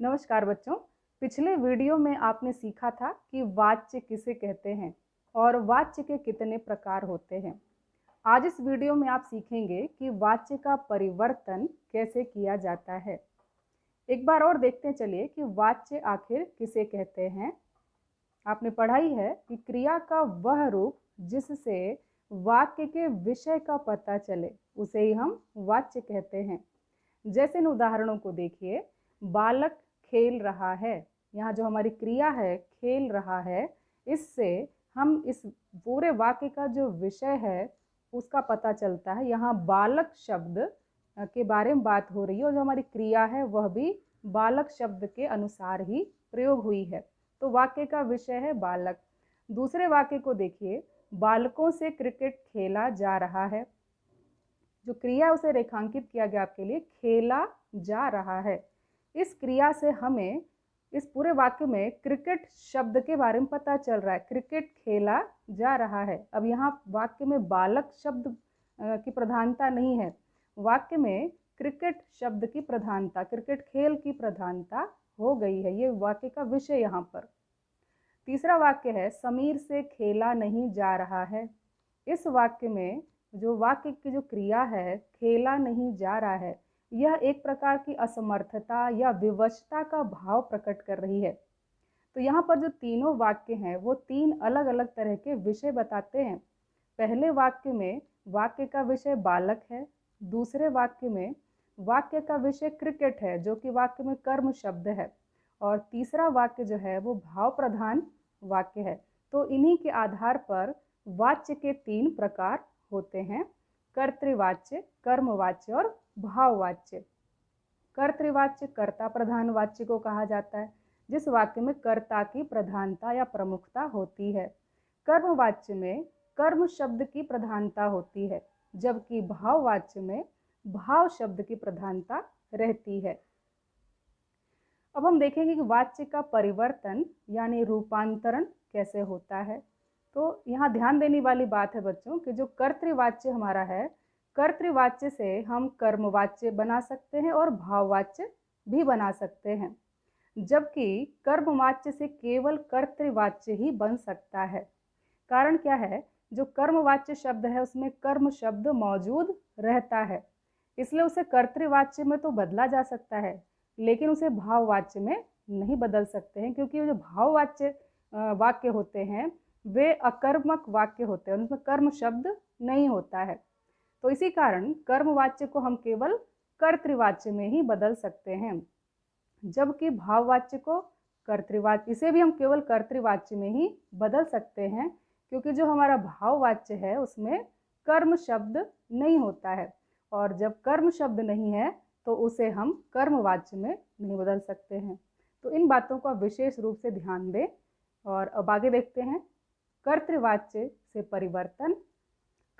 नमस्कार बच्चों। पिछले वीडियो में आपने सीखा था कि वाच्य किसे कहते हैं और वाच्य के कितने प्रकार होते हैं। आज इस वीडियो में आप सीखेंगे कि वाच्य का परिवर्तन कैसे किया जाता है। एक बार और देखते चलिए कि वाच्य आखिर किसे कहते हैं। आपने पढ़ाई है कि क्रिया का वह रूप जिससे वाक्य के विषय का पता चले उसे ही हम वाच्य कहते हैं। जैसे इन उदाहरणों को देखिए, बालक खेल रहा है। यहाँ जो हमारी क्रिया है खेल रहा है, इससे हम इस पूरे वाक्य का जो विषय है उसका पता चलता है। यहाँ बालक शब्द के बारे में बात हो रही है और जो हमारी क्रिया है वह भी बालक शब्द के अनुसार ही प्रयोग हुई है, तो वाक्य का विषय है बालक। दूसरे वाक्य को देखिए, बालकों से क्रिकेट खेला जा रहा है। जो क्रिया है उसे रेखांकित किया गया आपके लिए, खेला जा रहा है। इस क्रिया से हमें इस पूरे वाक्य में क्रिकेट शब्द के बारे में पता चल रहा है, क्रिकेट खेला जा रहा है। अब यहाँ वाक्य में बालक शब्द की प्रधानता नहीं है, वाक्य में क्रिकेट शब्द की प्रधानता, क्रिकेट खेल की प्रधानता हो गई है। ये वाक्य का विषय यहाँ पर। तीसरा वाक्य है, समीर से खेला नहीं जा रहा है। इस वाक्य में जो वाक्य की जो क्रिया है खेला नहीं जा रहा है, यह एक प्रकार की असमर्थता या विवशता का भाव प्रकट कर रही है। तो यहाँ पर जो तीनों वाक्य हैं वो तीन अलग अलग तरह के विषय बताते हैं। पहले वाक्य में वाक्य का विषय बालक है, दूसरे वाक्य में वाक्य का विषय क्रिकेट है जो कि वाक्य में कर्म शब्द है, और तीसरा वाक्य जो है वो भाव प्रधान वाक्य है। तो इन्हीं के आधार पर वाच्य के तीन प्रकार होते हैं, कर्तृवाच्य, कर्मवाच्य और भाववाच्य। कर्तृवाच्य कर्ता प्रधान वाच्य को कहा जाता है, जिस वाक्य में कर्ता की प्रधानता या प्रमुखता होती है। कर्मवाच्य में कर्म शब्द की प्रधानता होती है, जबकि भाववाच्य में भाव शब्द की प्रधानता रहती है। अब हम देखेंगे कि वाच्य का परिवर्तन यानी रूपांतरण कैसे होता है। तो यहाँ ध्यान देने वाली बात है बच्चों कि जो कर्तृवाच्य हमारा है, कर्तृवाच्य से हम कर्मवाच्य बना सकते हैं और भाववाच्य भी बना सकते हैं, जबकि कर्मवाच्य से केवल कर्तृवाच्य ही बन सकता है। कारण क्या है, जो कर्मवाच्य शब्द है उसमें कर्म शब्द मौजूद रहता है, इसलिए उसे कर्तृवाच्य में तो बदला जा सकता है, लेकिन उसे भाववाच्य में नहीं बदल सकते हैं, क्योंकि जो भाववाच्य वाक्य होते हैं वे अकर्मक वाक्य होते हैं, उनमें कर्म शब्द नहीं होता है। तो इसी कारण कर्मवाच्य को हम केवल कर्तृवाच्य में ही बदल सकते हैं, जबकि भाववाच्य को कर्तृवाच्य, इसे भी हम केवल कर्तृवाच्य में ही बदल सकते हैं, क्योंकि जो हमारा भाववाच्य है उसमें कर्म शब्द नहीं होता है, और जब कर्म शब्द नहीं है तो उसे हम कर्मवाच्य में नहीं बदल सकते हैं। तो इन बातों का विशेष रूप से ध्यान दें। और अब आगे देखते हैं, कर्तृवाच्य से परिवर्तन।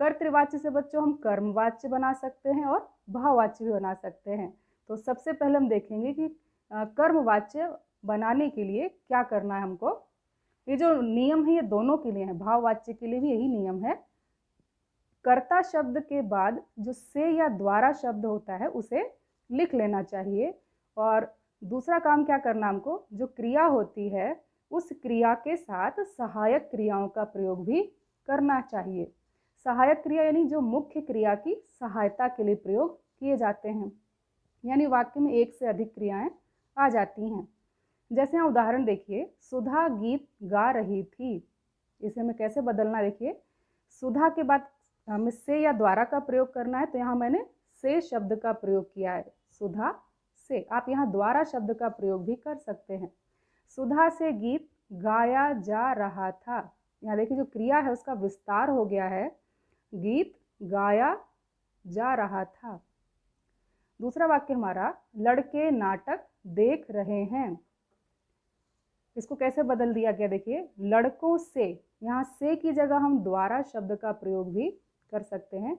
कर्तृवाच्य से बच्चों हम कर्मवाच्य बना सकते हैं और भाववाच्य भी बना सकते हैं। तो सबसे पहले हम देखेंगे कि कर्मवाच्य बनाने के लिए क्या करना है हमको। ये जो नियम है ये दोनों के लिए है, भाववाच्य के लिए भी यही नियम है। कर्ता शब्द के बाद जो से या द्वारा शब्द होता है उसे लिख लेना चाहिए, और दूसरा काम क्या करना हमको, जो क्रिया होती है उस क्रिया के साथ सहायक क्रियाओं का प्रयोग भी करना चाहिए। सहायक क्रिया यानी जो मुख्य क्रिया की सहायता के लिए प्रयोग किए जाते हैं, यानी वाक्य में एक से अधिक क्रियाएं आ जाती हैं। जैसे यहाँ उदाहरण देखिए, सुधा गीत गा रही थी। इसे हमें कैसे बदलना, देखिए सुधा के बाद हमें से या द्वारा का प्रयोग करना है, तो यहाँ मैंने से शब्द का प्रयोग किया है, सुधा से। आप यहाँ द्वारा शब्द का प्रयोग भी कर सकते हैं। सुधा से गीत गाया जा रहा था। यहाँ देखिए जो क्रिया है उसका विस्तार हो गया है, गीत गाया जा रहा था। दूसरा वाक्य हमारा, लड़के नाटक देख रहे हैं। इसको कैसे बदल दिया गया, देखिए लड़कों से, यहाँ से की जगह हम द्वारा शब्द का प्रयोग भी कर सकते हैं।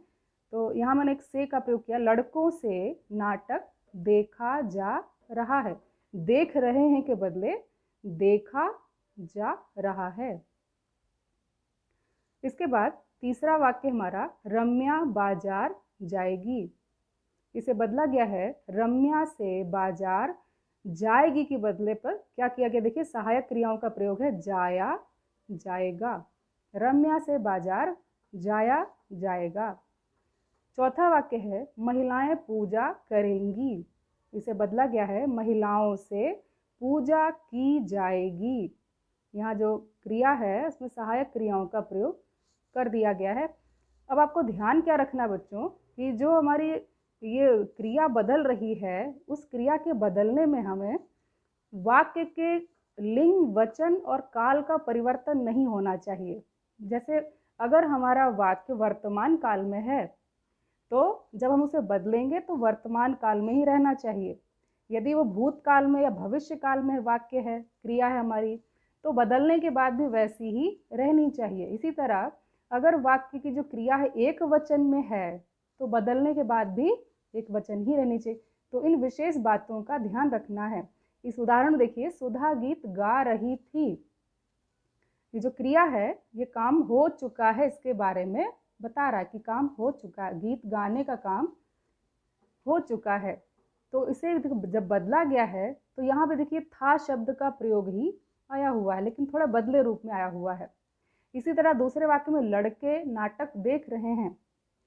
तो यहाँ मैंने एक से का प्रयोग किया, लड़कों से नाटक देखा जा रहा है। देख रहे हैं के बदले देखा जा रहा है। इसके बाद तीसरा वाक्य हमारा, रम्या बाजार जाएगी। इसे बदला गया है, रम्या से बाजार जाएगी के बदले पर क्या किया गया, देखिए सहायक क्रियाओं का प्रयोग है, जाया जाएगा। रम्या से बाजार जाया जाएगा। चौथा वाक्य है महिलाएं पूजा करेंगी, इसे बदला गया है महिलाओं से पूजा की जाएगी। यहाँ जो क्रिया है उसमें सहायक क्रियाओं का प्रयोग कर दिया गया है। अब आपको ध्यान क्या रखना बच्चों कि जो हमारी ये क्रिया बदल रही है उस क्रिया के बदलने में हमें वाक्य के लिंग, वचन और काल का परिवर्तन नहीं होना चाहिए। जैसे अगर हमारा वाक्य वर्तमान काल में है तो जब हम उसे बदलेंगे तो वर्तमान काल में ही रहना चाहिए। यदि वो भूतकाल में या भविष्य काल में वाक्य है, क्रिया है हमारी, तो बदलने के बाद भी वैसी ही रहनी चाहिए। इसी तरह अगर वाक्य की जो क्रिया है एक वचन में है तो बदलने के बाद भी एक वचन ही रहनी चाहिए। तो इन विशेष बातों का ध्यान रखना है। इस उदाहरण देखिए, सुधा गीत गा रही थी। ये जो क्रिया है ये काम हो चुका है, इसके बारे में बता रहा है कि काम हो चुका है, गीत गाने का काम हो चुका है। तो इसे जब बदला गया है तो यहाँ पे देखिए था शब्द का प्रयोग ही आया हुआ है, लेकिन थोड़ा बदले रूप में आया हुआ है। इसी तरह दूसरे वाक्य में लड़के नाटक देख रहे हैं,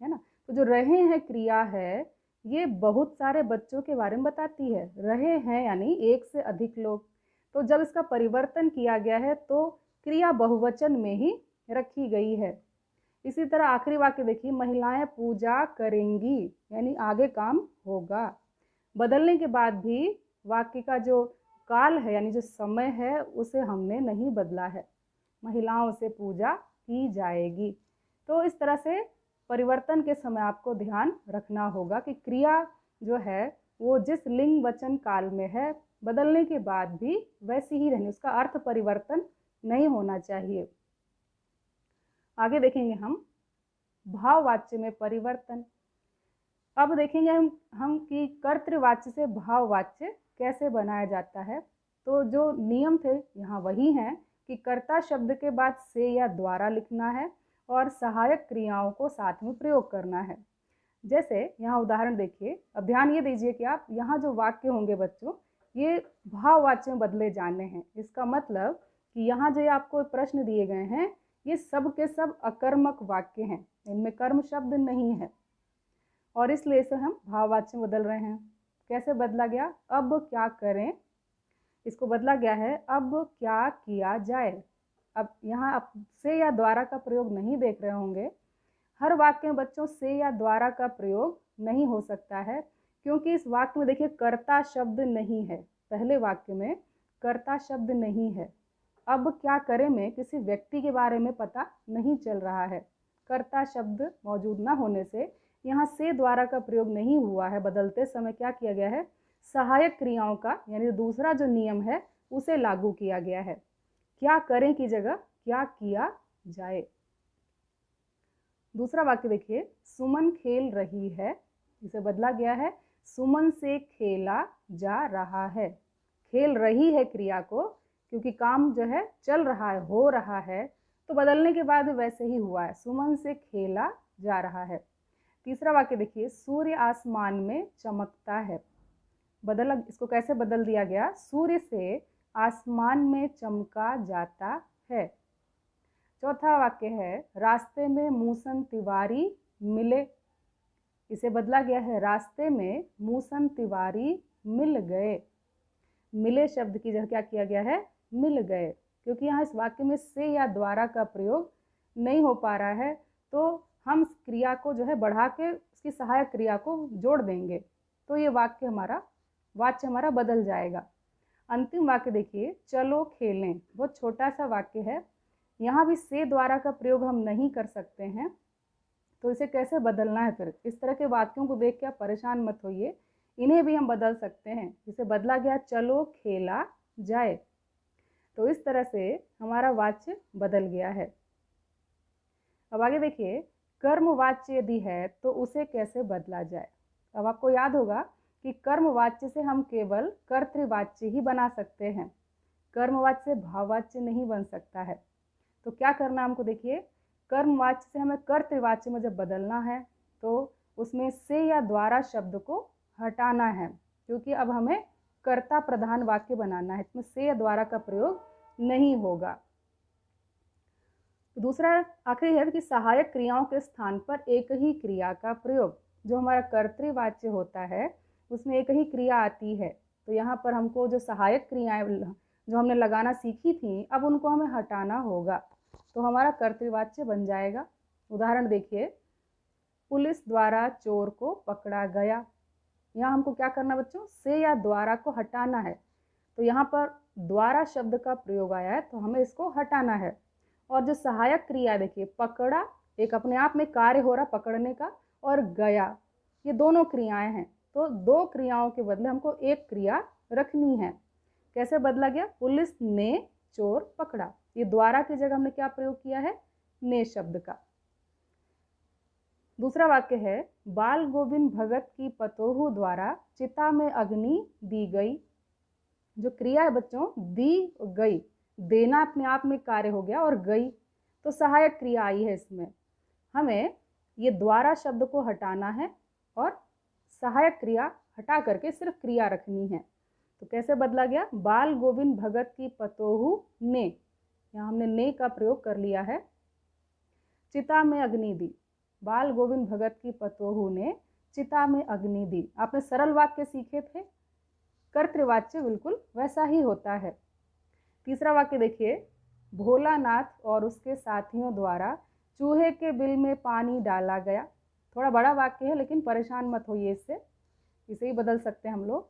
है ना। तो जो रहे हैं क्रिया है ये बहुत सारे बच्चों के बारे में बताती है। रहे हैं यानी एक से अधिक लोग। तो जब इसका परिवर्तन किया गया है तो क्रिया बहुवचन में ही रखी गई है। इसी तरह आखिरी वाक्य देखिए, महिलाएं पूजा करेंगी यानी आगे काम होगा। बदलने के बाद भी वाक्य का जो काल है यानी जो समय है उसे हमने नहीं बदला है, महिलाओं से पूजा की जाएगी। तो इस तरह से परिवर्तन के समय आपको ध्यान रखना होगा कि क्रिया जो है वो जिस लिंग वचन काल में है बदलने के बाद भी वैसी ही रहनी, उसका अर्थ परिवर्तन नहीं होना चाहिए। आगे देखेंगे हम भाववाच्य में परिवर्तन। अब देखेंगे हम कि कर्तृवाच्य से भाववाच्य कैसे बनाया जाता है। तो जो नियम थे यहाँ वही हैं कि कर्ता शब्द के बाद से या द्वारा लिखना है और सहायक क्रियाओं को साथ में प्रयोग करना है। जैसे यहाँ उदाहरण देखिए, अब ध्यान ये दीजिए कि आप यहाँ जो वाक्य होंगे बच्चों ये भाववाच्य में बदले जाने हैं। इसका मतलब कि यहाँ जो आपको प्रश्न दिए गए हैं ये सब के सब अकर्मक वाक्य हैं, इनमें कर्म शब्द नहीं है और इसलिए इसे हम भाववाच्य में बदल रहे हैं। कैसे बदला गया, अब क्या करें, इसको बदला गया है अब क्या किया जाए। अब यहाँ आप से या द्वारा का प्रयोग नहीं देख रहे होंगे। हर वाक्य में बच्चों से या द्वारा का प्रयोग नहीं हो सकता है क्योंकि इस वाक्य में देखिए कर्ता शब्द नहीं है। पहले वाक्य में कर्ता शब्द नहीं है। अब क्या करें में किसी व्यक्ति के बारे में पता नहीं चल रहा है। कर्ता शब्द मौजूद ना होने से यहाँ से द्वारा का प्रयोग नहीं हुआ है। बदलते समय क्या किया गया है, सहायक क्रियाओं का यानी दूसरा जो नियम है उसे लागू किया गया है। क्या करें की जगह क्या किया जाए। दूसरा वाक्य देखिए, सुमन खेल रही है, इसे बदला गया है सुमन से खेला जा रहा है। खेल रही है क्रिया को क्योंकि काम जो है चल रहा है, हो रहा है, तो बदलने के बाद वैसे ही हुआ है, सुमन से खेला जा रहा है। तीसरा वाक्य देखिए, सूर्य आसमान में चमकता है। इसको कैसे बदल दिया गया, सूर्य से आसमान में चमका जाता है। चौथा वाक्य है, रास्ते में मूसन तिवारी मिले, इसे बदला गया है रास्ते में मूसन तिवारी मिल गए। मिले शब्द की जगह क्या किया गया है, मिल गए, क्योंकि यहाँ इस वाक्य में से या द्वारा का प्रयोग नहीं हो पा रहा है तो हम क्रिया को जो है बढ़ा के उसकी सहायक क्रिया को जोड़ देंगे तो ये वाक्य हमारा बदल जाएगा। अंतिम वाक्य देखिए, चलो खेलें, बहुत छोटा सा वाक्य है, यहाँ भी से द्वारा का प्रयोग हम नहीं कर सकते हैं तो इसे कैसे बदलना है। फिर इस तरह के वाक्यों को देख के आप परेशान मत होइए, इन्हें भी हम बदल सकते हैं। इसे बदला गया चलो खेला जाए। तो इस तरह से हमारा वाच्य बदल गया है। अब आगे देखिए, कर्मवाच्य यदि है तो उसे कैसे बदला जाए। अब आपको याद होगा कि कर्मवाच्य से हम केवल कर्तृवाच्य ही बना सकते हैं, कर्मवाच्य से भाववाच्य नहीं बन सकता है। तो क्या करना हमको, देखिए कर्मवाच्य से हमें कर्तृवाच्य में जब बदलना है तो उसमें से या द्वारा शब्द को हटाना है क्योंकि अब हमें कर्ता प्रधान वाक्य बनाना है, इसमें से या द्वारा का प्रयोग नहीं होगा। दूसरा आखिरी है कि सहायक क्रियाओं के स्थान पर एक ही क्रिया का प्रयोग। जो हमारा कर्तृवाच्य होता है उसमें एक ही क्रिया आती है, तो यहाँ पर हमको जो सहायक क्रियाएं जो हमने लगाना सीखी थी अब उनको हमें हटाना होगा, तो हमारा कर्तृवाच्य बन जाएगा। उदाहरण देखिए, पुलिस द्वारा चोर को पकड़ा गया। यहाँ हमको क्या करना बच्चों, से या द्वारा को हटाना है, तो यहाँ पर द्वारा शब्द का प्रयोग आया है तो हमें इसको हटाना है। और जो सहायक क्रिया देखिए, पकड़ा एक अपने आप में कार्य हो रहा पकड़ने का, और गया ये दोनों क्रियाएं हैं, तो दो क्रियाओं के बदले हमको एक क्रिया रखनी है। कैसे बदला गया, पुलिस ने चोर पकड़ा, ये द्वारा की जगह हमने क्या प्रयोग किया है, ने शब्द का। दूसरा वाक्य है, बाल गोविंद भगत की पतोहू द्वारा चिता में अग्नि दी गई। जो क्रिया है बच्चों, दी गई, देना अपने आप में कार्य हो गया, और गई तो सहायक क्रिया आई है। इसमें हमें ये द्वारा शब्द को हटाना है और सहायक क्रिया हटा करके सिर्फ क्रिया रखनी है। तो कैसे बदला गया, बाल गोविंद भगत की पतोहू ने, यहाँ हमने ने का प्रयोग कर लिया है। चिता में अग्नि दी, बाल गोविंद भगत की पतोहू ने चिता में अग्नि दी। आपने सरल वाक्य सीखे थे, कर्तृवाच्य बिल्कुल वैसा ही होता है। तीसरा वाक्य देखिए, भोलानाथ और उसके साथियों द्वारा चूहे के बिल में पानी डाला गया। थोड़ा बड़ा वाक्य है लेकिन परेशान मत होइए इससे, इसे ही बदल सकते हैं हम लोग।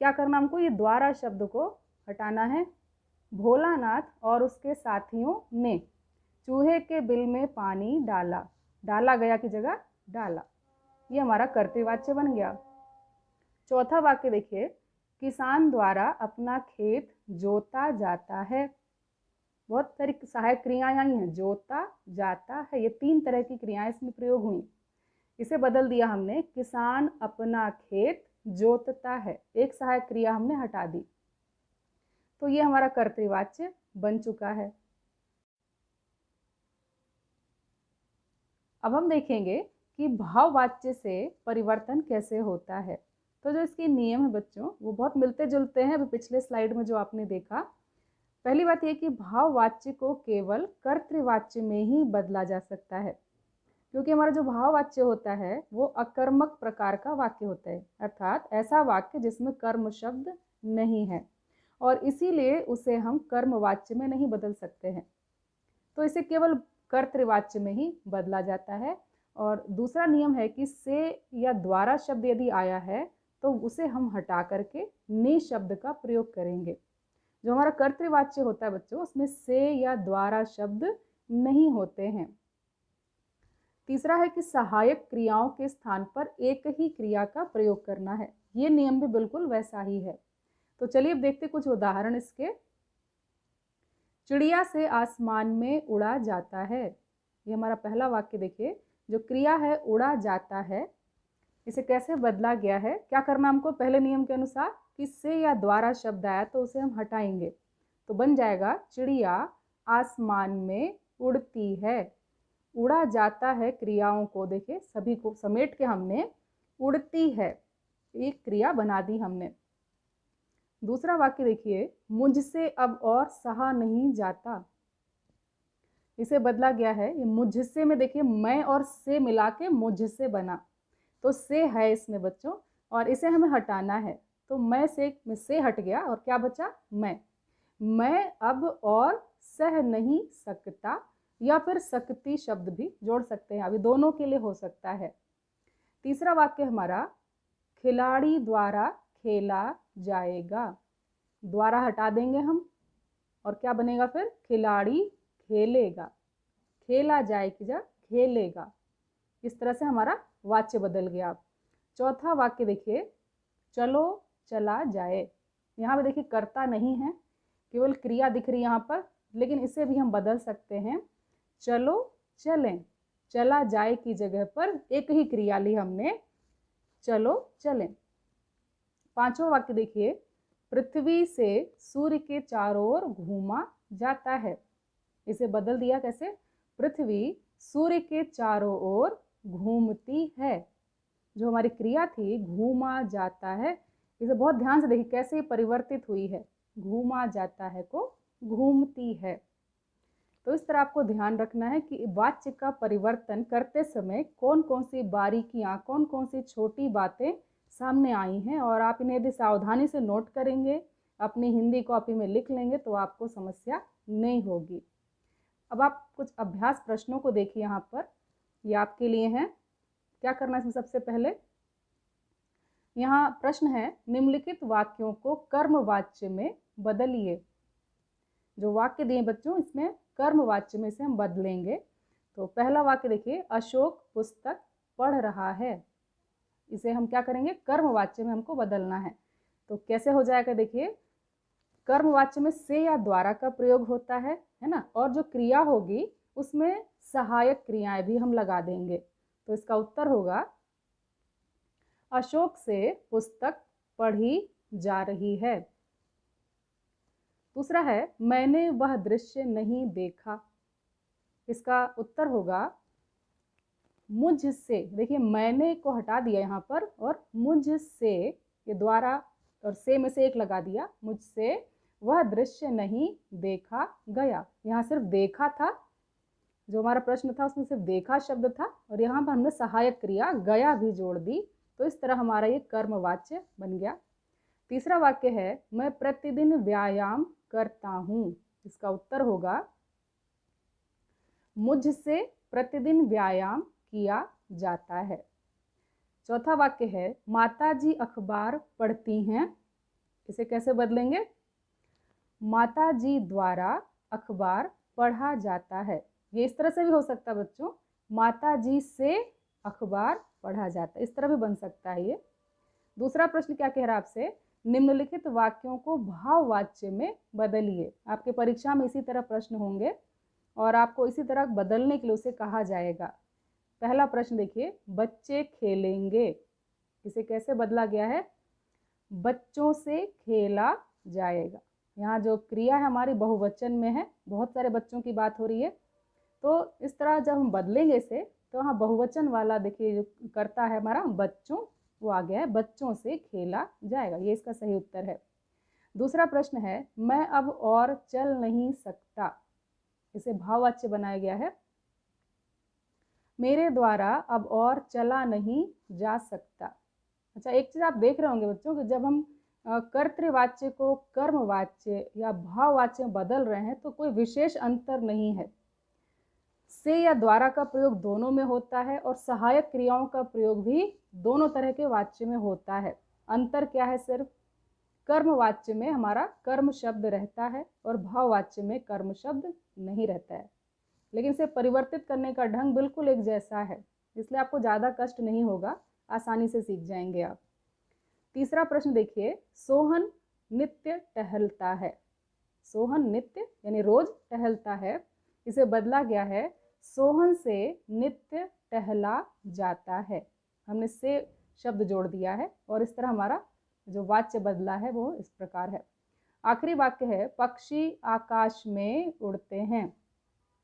क्या करना हमको, ये द्वारा शब्द को हटाना है। भोलानाथ और उसके साथियों ने चूहे के बिल में पानी डाला, डाला गया की जगह डाला, ये हमारा कर्तृवाच्य बन गया। चौथा वाक्य देखिए, किसान द्वारा अपना खेत जोता जाता है। बहुत सारी सहायक क्रियाएं आई हैं, जोता जाता है, ये तीन तरह की क्रियाएं इसमें प्रयोग हुई। इसे बदल दिया हमने, किसान अपना खेत जोतता है, एक सहायक क्रिया हमने हटा दी, तो ये हमारा कर्तृवाच्य बन चुका है। अब हम देखेंगे कि भाववाच्य से परिवर्तन कैसे होता है। तो जो इसके नियम है बच्चों वो बहुत मिलते जुलते हैं पिछले स्लाइड में जो आपने देखा। पहली बात यह कि भाववाच्य को केवल कर्तृवाच्य में ही बदला जा सकता है, क्योंकि हमारा जो भाववाच्य होता है वो अकर्मक प्रकार का वाक्य होता है, अर्थात ऐसा वाक्य जिसमें कर्म शब्द नहीं है, और इसीलिए उसे हम कर्मवाच्य में नहीं बदल सकते हैं, तो इसे केवल कर्तृवाच्य में ही बदला जाता है। और दूसरा नियम है कि से या द्वारा शब्द यदि आया है तो उसे हम हटा करके ने शब्द का प्रयोग करेंगे। जो हमारा कर्तृवाच्य होता है बच्चों उसमें से या द्वारा शब्द नहीं होते हैं। तीसरा है कि सहायक क्रियाओं के स्थान पर एक ही क्रिया का प्रयोग करना है, ये नियम भी बिल्कुल वैसा ही है। तो चलिए अब देखते कुछ उदाहरण इसके। चिड़िया से आसमान में उड़ा जाता है, ये हमारा पहला वाक्य देखिए। जो क्रिया है उड़ा जाता है, इसे कैसे बदला गया है, क्या करना हमको, पहले नियम के अनुसार कि से या द्वारा शब्द आया तो उसे हम हटाएंगे, तो बन जाएगा चिड़िया आसमान में उड़ती है। उड़ा जाता है क्रियाओं को देखिए सभी को समेट के हमने उड़ती है एक क्रिया बना दी हमने। दूसरा वाक्य देखिए, मुझसे अब और सहा नहीं जाता, इसे बदला गया है। ये मुझसे में देखिए मैं और से मिला के मुझसे बना, तो से है इसमें बच्चों और इसे हमें हटाना है, तो मैं से हट गया और क्या बचा, मैं अब और सह नहीं सकता, या फिर सकती शब्द भी जोड़ सकते हैं, अभी दोनों के लिए हो सकता है। तीसरा वाक्य हमारा, खिलाड़ी द्वारा खेला जाएगा, द्वारा हटा देंगे हम और क्या बनेगा फिर, खिलाड़ी खेलेगा, खेला जाए की जगह खेलेगा। इस तरह से हमारा वाच्य बदल गया। चौथा वाक्य देखिए, चलो चला जाए, यहाँ पे देखिए कर्ता नहीं है, केवल क्रिया दिख रही है यहाँ पर, लेकिन इसे भी हम बदल सकते हैं, चलो चलें, चला जाए की जगह पर एक ही क्रिया ली हमने, चलो चलें। पांचवा वाक्य देखिए, पृथ्वी से सूर्य के चारों ओर घूमा जाता है, इसे बदल दिया कैसे, पृथ्वी सूर्य के चारों ओर घूमती है। जो हमारी क्रिया थी घूमा जाता है, इसे बहुत ध्यान से देखिए कैसे परिवर्तित हुई है, घूमा जाता है को घूमती है। तो इस तरह आपको ध्यान रखना है कि वाक्य का परिवर्तन करते समय कौन कौन सी बारीकियां, कौन कौन सी छोटी बातें सामने आई हैं, और आप इन्हें यदि सावधानी से नोट करेंगे, अपनी हिंदी कॉपी में लिख लेंगे तो आपको समस्या नहीं होगी। अब आप कुछ अभ्यास प्रश्नों को देखिए यहाँ पर, ये आपके लिए हैं। क्या करना है इसमें, सबसे पहले यहाँ प्रश्न है, निम्नलिखित वाक्यों को कर्मवाच्य में बदलिए। जो वाक्य दिए बच्चों, इसमें कर्मवाच्य में से हम बदलेंगे। तो पहला वाक्य देखिए, अशोक पुस्तक पढ़ रहा है। इसे हम क्या करेंगे, कर्मवाच्य में हमको बदलना है। तो कैसे हो जाएगा, देखिए कर्मवाच्य में से या द्वारा का प्रयोग होता है ना, और जो क्रिया होगी उसमें सहायक क्रियाएं भी हम लगा देंगे। तो इसका उत्तर होगा, अशोक से पुस्तक पढ़ी जा रही है। दूसरा है, मैंने वह दृश्य नहीं देखा। इसका उत्तर होगा, मुझसे। देखिए मैंने को हटा दिया यहाँ पर, और मुझसे, ये द्वारा और से में से एक लगा दिया, मुझसे वह दृश्य नहीं देखा गया। यहाँ सिर्फ देखा था, जो हमारा प्रश्न था उसमें सिर्फ देखा शब्द था, और यहाँ पर हमने सहायक क्रिया गया भी जोड़ दी। तो इस तरह हमारा ये कर्मवाच्य बन गया। तीसरा वाक्य है, मैं प्रतिदिन व्यायाम करता हूँ। इसका उत्तर होगा, मुझसे प्रतिदिन व्यायाम किया जाता है। चौथा वाक्य है, माताजी अखबार पढ़ती हैं। इसे कैसे बदलेंगे, माताजी द्वारा अखबार पढ़ा जाता है। ये इस तरह से भी हो सकता है बच्चों, माताजी से अखबार पढ़ा जाता है, इस तरह भी बन सकता है ये। दूसरा प्रश्न क्या कह रहा है आपसे, निम्नलिखित वाक्यों को भाववाच्य में बदलिए। आपके परीक्षा में इसी तरह प्रश्न होंगे और आपको इसी तरह बदलने के लिए उसे कहा जाएगा। पहला प्रश्न देखिए, बच्चे खेलेंगे। इसे कैसे बदला गया है, बच्चों से खेला जाएगा। यहाँ जो क्रिया है हमारी बहुवचन में है, बहुत सारे बच्चों की बात हो रही है। तो इस तरह जब हम बदलेंगे इसे, तो यहाँ बहुवचन वाला देखिए जो करता है हमारा बच्चों, वो आ गया है, बच्चों से खेला जाएगा। ये इसका सही उत्तर है। दूसरा प्रश्न है, मैं अब और चल नहीं सकता। इसे भाववाच्य बनाया गया है, मेरे द्वारा अब और चला नहीं जा सकता। अच्छा, एक चीज आप देख रहे होंगे बच्चों कि जब हम कर्तृवाच्य को कर्मवाच्य या भाववाच्य में बदल रहे हैं तो कोई विशेष अंतर नहीं है। से या द्वारा का प्रयोग दोनों में होता है, और सहायक क्रियाओं का प्रयोग भी दोनों तरह के वाच्य में होता है। अंतर क्या है, सिर्फ कर्मवाच्य में हमारा कर्म शब्द रहता है और भाववाच्य में कर्म शब्द नहीं रहता है, लेकिन इसे परिवर्तित करने का ढंग बिल्कुल एक जैसा है, इसलिए आपको ज़्यादा कष्ट नहीं होगा, आसानी से सीख जाएंगे आप। तीसरा प्रश्न देखिए, सोहन नित्य टहलता है। सोहन नित्य यानी रोज टहलता है, इसे बदला गया है, सोहन से नित्य टहला जाता है। हमने से शब्द जोड़ दिया है, और इस तरह हमारा जो वाच्य बदला है वो इस प्रकार है। आखिरी वाक्य है, पक्षी आकाश में उड़ते हैं।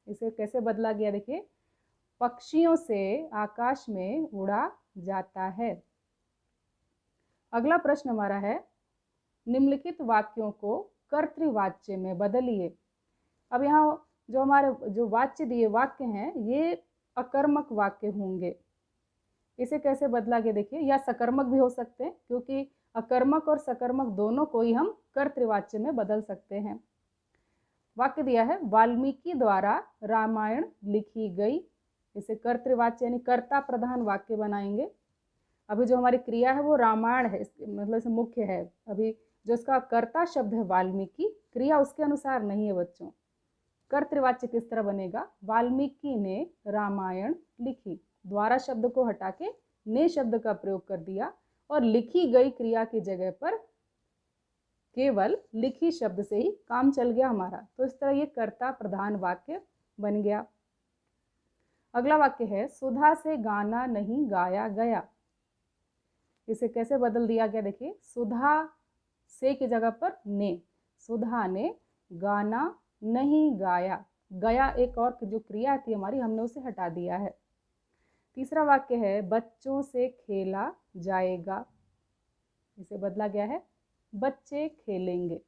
इसे कैसे बदला गया, देखिए पक्षियों से आकाश में उड़ा जाता है। अगला प्रश्न हमारा है, निम्नलिखित वाक्यों को कर्तृवाच्य में बदलिए। अब यहाँ जो हमारे जो वाच्य दिए वाक्य हैं ये अकर्मक वाक्य होंगे। इसे कैसे बदला गया देखिए, या सकर्मक भी हो सकते हैं, क्योंकि अकर्मक और सकर्मक दोनों को ही हम कर्तृवाच्य में बदल सकते हैं। वाक्य दिया है, वाल्मीकि द्वारा रामायण लिखी गई। इसे कर्तृवाच्य यानी कर्ता प्रधान वाक्य बनाएंगे। अभी जो हमारी क्रिया है वो रामायण है, मतलब इसे मुख्य है। अभी जो इसका कर्ता शब्द है वाल्मीकि, क्रिया उसके अनुसार नहीं है बच्चों। कर्तृवाच्य किस तरह बनेगा, वाल्मीकि ने रामायण लिखी। द्वारा शब्द को हटा के ने शब्द का प्रयोग कर दिया, और लिखी गई क्रिया की जगह पर केवल लिखी शब्द से ही काम चल गया हमारा। तो इस तरह ये कर्ता प्रधान वाक्य बन गया। अगला वाक्य है, सुधा से गाना नहीं गाया गया। इसे कैसे बदल दिया गया देखिए, सुधा से की जगह पर ने, सुधा ने गाना नहीं गाया। गया एक और जो क्रिया थी हमारी, हमने उसे हटा दिया है। तीसरा वाक्य है, बच्चों से खेला जाएगा। इसे बदला गया है बच्चे खेलेंगे।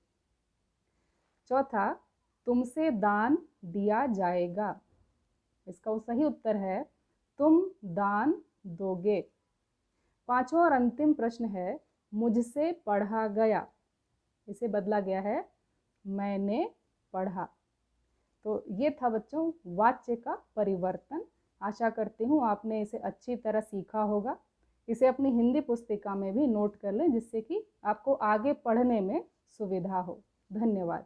चौथा, तुमसे दान दिया जाएगा। इसका सही उत्तर है तुम दान दोगे। पांचवा और अंतिम प्रश्न है मुझसे पढ़ा गया। इसे बदला गया है मैंने पढ़ा। तो ये था बच्चों वाच्य का परिवर्तन। आशा करती हूँ आपने इसे अच्छी तरह सीखा होगा। इसे अपनी हिंदी पुस्तिका में भी नोट कर लें जिससे कि आपको आगे पढ़ने में सुविधा हो। धन्यवाद।